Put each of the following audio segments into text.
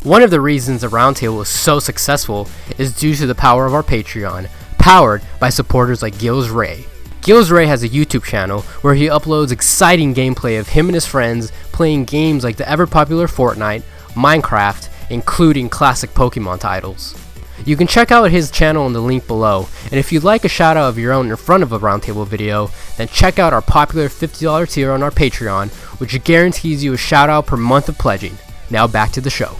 One of the reasons the Roundtable is so successful is due to the power of our Patreon, powered by supporters like Gills Ray. Gills Ray has a YouTube channel where he uploads exciting gameplay of him and his friends playing games like the ever-popular Fortnite, Minecraft, including classic Pokemon titles. You can check out his channel in the link below, and if you'd like a shout out of your own in front of a Roundtable video, then check out our popular $50 tier on our Patreon, which guarantees you a shout out per month of pledging. Now back to the show.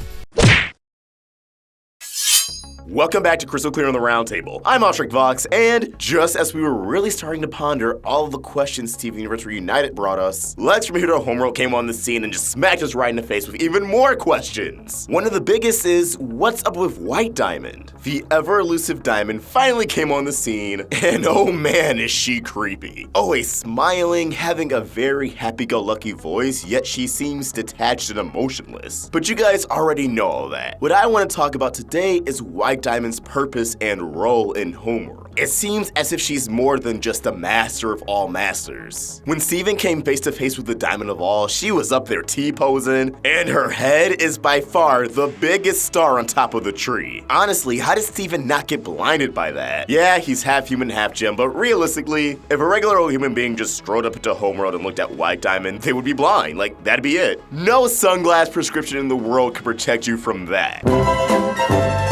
Welcome back to Crystal Clear on the Roundtable. I'm AwestruckVox, and just as we were really starting to ponder all of the questions Steven Universe Reunited brought us, Let's From Here to Homeworld came on the scene and just smacked us right in the face with even more questions. One of the biggest is, what's up with White Diamond? The ever-elusive Diamond finally came on the scene, and oh man, is she creepy. Always smiling, having a very happy-go-lucky voice, yet she seems detached and emotionless. But you guys already know all that. What I want to talk about today is White Diamond's purpose and role in Homeworld. It seems as if she's more than just a master of all masters. When Steven came face to face with the Diamond of All, she was up there T-posing, and her head is by far the biggest star on top of the tree. Honestly, how did Steven not get blinded by that? Yeah, he's half human, half gem, but realistically, if a regular old human being just strode up into Homeworld and looked at White Diamond, they would be blind. Like, that'd be it. No sunglass prescription in the world could protect you from that.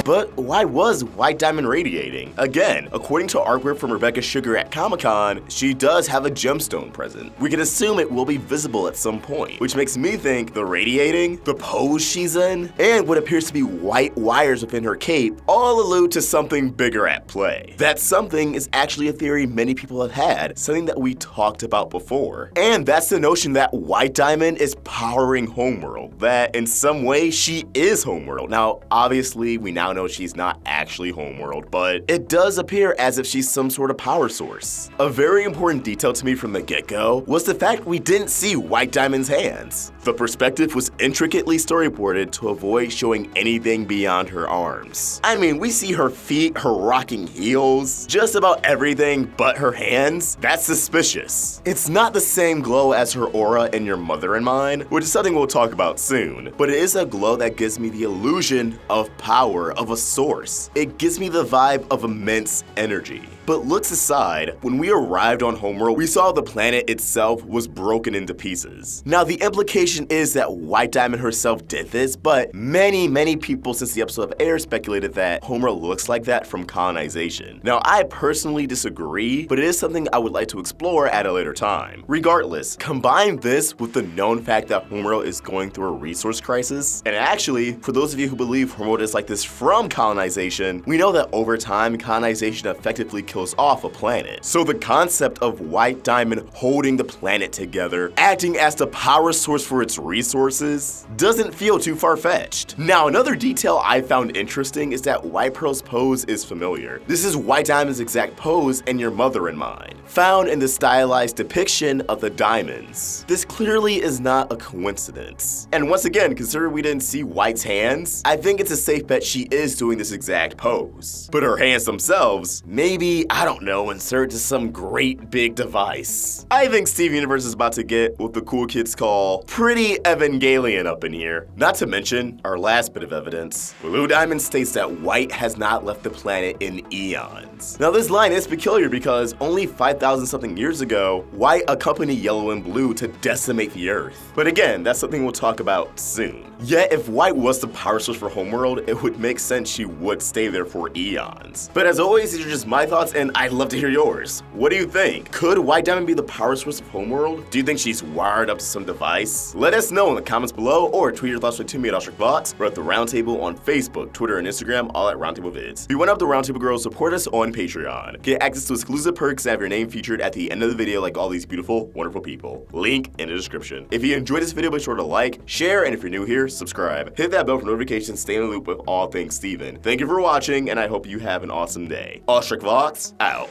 But why was White Diamond radiating? Again, according to artwork from Rebecca Sugar at Comic-Con, she does have a gemstone present. We can assume it will be visible at some point, which makes me think the radiating, the pose she's in, and what appears to be white wires within her cape all allude to something bigger at play. That something is actually a theory many people have had, something that we talked about before. And that's the notion that White Diamond is powering Homeworld, that in some way she is Homeworld. Now, obviously, we now know she's not actually Homeworld, but it does appear as if she's some sort of power source. A very important detail to me from the get-go was the fact we didn't see White Diamond's hands. The perspective was intricately storyboarded to avoid showing anything beyond her arms. I mean, we see her feet, her rocking heels, just about everything but her hands. That's suspicious. It's not the same glow as her aura in Your Mother and Mine, which is something we'll talk about soon, but it is a glow that gives me the illusion of power, of a source. It gives me the vibe of immense energy. But looks aside, when we arrived on Homeworld, we saw the planet itself was broken into pieces. Now, the implication is that White Diamond herself did this, but many people since the episode of Air speculated that Homeworld looks like that from colonization. Now, I personally disagree, but it is something I would like to explore at a later time. Regardless, combine this with the known fact that Homeworld is going through a resource crisis, and actually, for those of you who believe Homeworld is like this from colonization, we know that over time, colonization effectively kills off a planet. So the concept of White Diamond holding the planet together, acting as the power source for its resources, doesn't feel too far-fetched. Now, another detail I found interesting is that White Pearl's pose is familiar. This is White Diamond's exact pose in Your Mother and Mine, found in the stylized depiction of the diamonds. This clearly is not a coincidence. And once again, considering we didn't see White's hands, I think it's a safe bet she is doing this exact pose. But her hands themselves, maybe, I don't know, insert to some great big device. I think Steven Universe is about to get what the cool kids call pretty Evangelion up in here. Not to mention, our last bit of evidence. Blue Diamond states that White has not left the planet in eons. Now this line is peculiar because only 5,000 something years ago, White accompanied Yellow and Blue to decimate the Earth. But again, that's something we'll talk about soon. Yet if White was the power source for Homeworld, it would make sense she would stay there for eons. But as always, these are just my thoughts and I'd love to hear yours. What do you think? Could White Diamond be the power source of Homeworld? Do you think she's wired up to some device? Let us know in the comments below or tweet your thoughts to me at AwestruckVox or at the Roundtable on Facebook, Twitter, and Instagram, all at Roundtable Vids. If you want to help the Roundtable girls, support us on Patreon. Get access to exclusive perks and have your name featured at the end of the video like all these beautiful, wonderful people. Link in the description. If you enjoyed this video, be sure to like, share, and if you're new here, subscribe. Hit that bell for notifications, stay in the loop with all things Steven. Thank you for watching, and I hope you have an awesome day. AwestruckVox, out.